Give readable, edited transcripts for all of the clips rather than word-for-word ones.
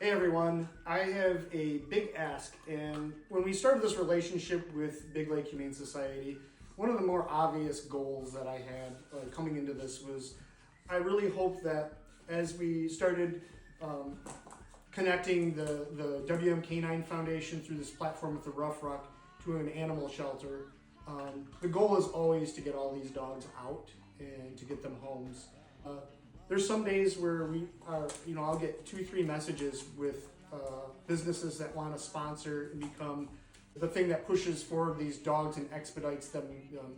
Hey everyone, I have a big ask, and when we started this relationship with Big Lake Humane Society, one of the more obvious goals that I had coming into this was I really hope that as we started connecting the WM Canine Foundation through this platform with the Rough Ruck to an animal shelter, the goal is always to get all these dogs out and to get them homes. There's some days where I'll get 2-3 messages with businesses that want to sponsor and become the thing that pushes forward these dogs and expedites them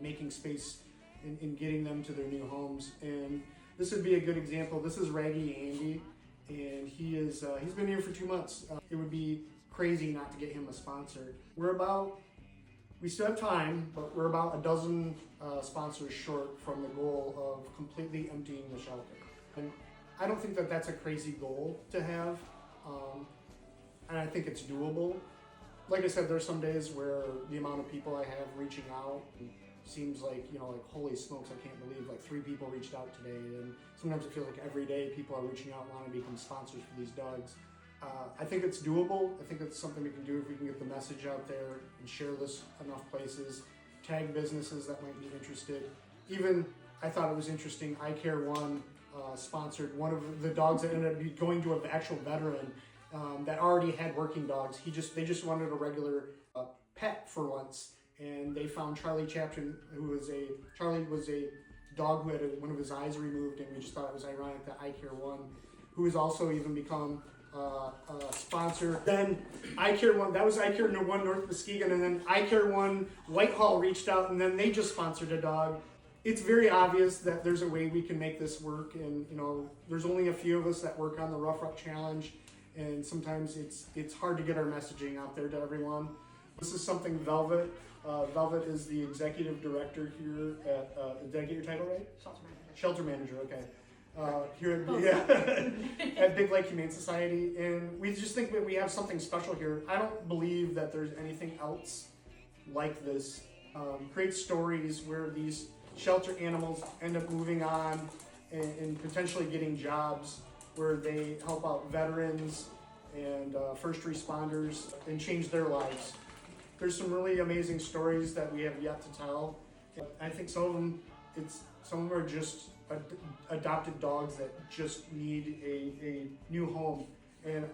making space in getting them to their new homes. And this would be a good example. This is Raggedy Andy, and he's been here for 2 months. It would be crazy not to get him a sponsor. We still have time, but we're about a dozen sponsors short from the goal of completely emptying the shelter. And I don't think that that's a crazy goal to have, and I think it's doable. Like I said, there's some days where the amount of people I have reaching out seems like, holy smokes, I can't believe 3 people reached out today. And sometimes it feels like every day people are reaching out and want to become sponsors for these dogs. I think it's doable. I think it's something we can do if we can get the message out there and share this enough places, tag businesses that might be interested. Even, I thought it was interesting, iCare1 sponsored one of the dogs that ended up going to an actual veteran that already had working dogs. They just wanted a regular pet for once, and they found Charlie Chapman, Charlie was a dog who had one of his eyes removed, and we just thought it was ironic that iCare1, who has also even become a sponsor. Then iCare1, that was iCare1 North Muskegon, and then iCare1 Whitehall reached out, and then they just sponsored a dog. It's very obvious that there's a way we can make this work, and there's only a few of us that work on the Rough Ruck Challenge, and sometimes it's hard to get our messaging out there to everyone. This is something Velvet. Velvet is the executive director here at, did I get your title right? Shelter manager, okay. Here at Big Lake Humane Society, and we just think that we have something special here. I don't believe that there's anything else like this. Create stories where these shelter animals end up moving on and potentially getting jobs where they help out veterans and first responders and change their lives. There's some really amazing stories that we have yet to tell. I think some of them are just adopted dogs that just need a new home, and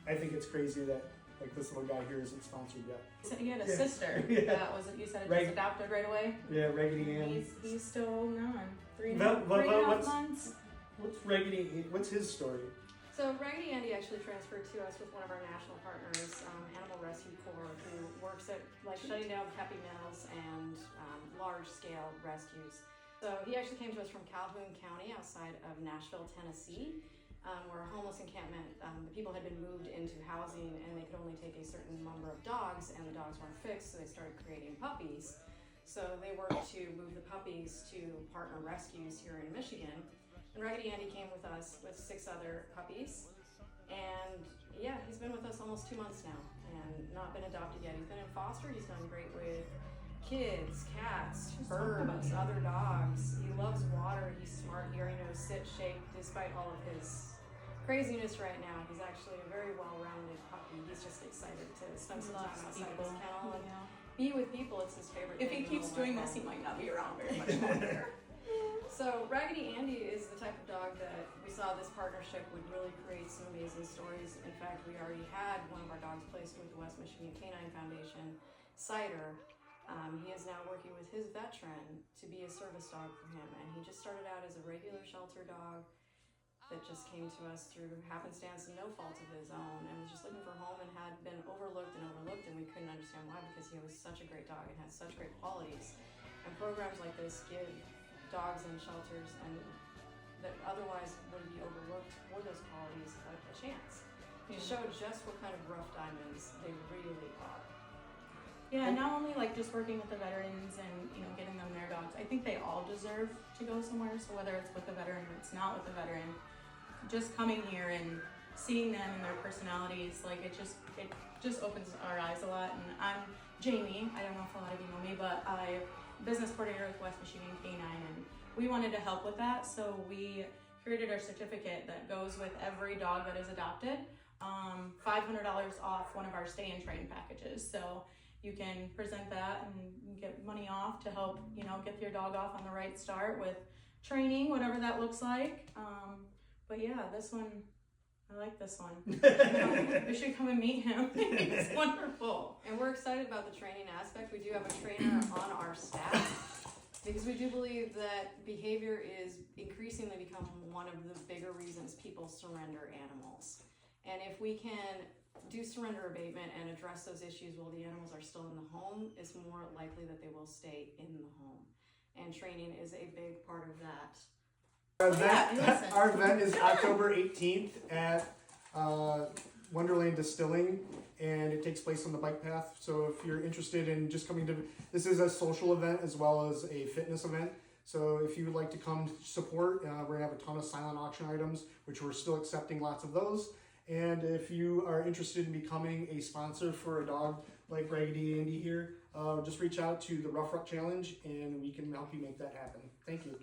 I think it's crazy that this little guy here isn't sponsored yet. So you had a sister that was, you said, just adopted right away? Yeah, Raggedy Ann. He's still on 3.5 months. What's his story? So Raggedy Andy actually transferred to us with one of our national partners, Animal Rescue Corps, who works at shutting down puppy mills and large-scale rescues. So he actually came to us from Calhoun County outside of Nashville, Tennessee, where a homeless encampment, the people had been moved into housing and they could only take a certain number of dogs, and the dogs weren't fixed, so they started creating puppies. So they worked to move the puppies to partner rescues here in Michigan. And Raggedy Andy came with us with 6 other puppies. And yeah, he's been with us almost 2 months now and not been adopted yet. He's been in foster. He's done great with kids, cats, birds, other dogs. He loves water. He's smart. He already knows sit, shake, despite all of his craziness right now. He's actually a very well-rounded puppy. He's just excited to spend some time outside of his kennel and be with people. It's his favorite thing. If he keeps doing this, he might not be around very much longer. So Raggedy Andy is the type of dog that we saw this partnership would really create some amazing stories. In fact, we already had one of our dogs placed with the West Michigan Canine Foundation, Cider. He is now working with his veteran to be a service dog for him, and he just started out as a regular shelter dog that just came to us through happenstance and no fault of his own, and was just looking for a home and had been overlooked, and we couldn't understand why, because he was such a great dog and has such great qualities. And programs like this give dogs in shelters and that otherwise would be overlooked for those qualities a chance to show just what kind of rough diamonds they really are. Yeah, not only just working with the veterans and getting them their dogs. I think they all deserve to go somewhere. So whether it's with the veteran or it's not with the veteran, just coming here and seeing them and their personalities, it just opens our eyes a lot. And I'm Jamie. I don't know if a lot of you know me, but I'm business coordinator with West Michigan Canine, and we wanted to help with that. So we created our certificate that goes with every dog that is adopted. $500 off one of our stay and train packages. So you can present that and get money off to help, you know, get your dog off on the right start with training, whatever that looks like. But yeah, this one, I like this one. You should come and meet him. He's wonderful. And we're excited about the training aspect. We do have a trainer on our staff because we do believe that behavior is increasingly become one of the bigger reasons people surrender animals. And if we can do surrender abatement and address those issues while the animals are still in the home, it's more likely that they will stay in the home. And training is a big part of that. Our event is October 18th at Wonderland Distilling, and it takes place on the bike path. So if you're interested in just coming to, this is a social event as well as a fitness event. So if you would like to come support, we're gonna have a ton of silent auction items, which we're still accepting lots of those. And if you are interested in becoming a sponsor for a dog like Raggedy Andy here, just reach out to the Rough Ruck Challenge and we can help you make that happen. Thank you.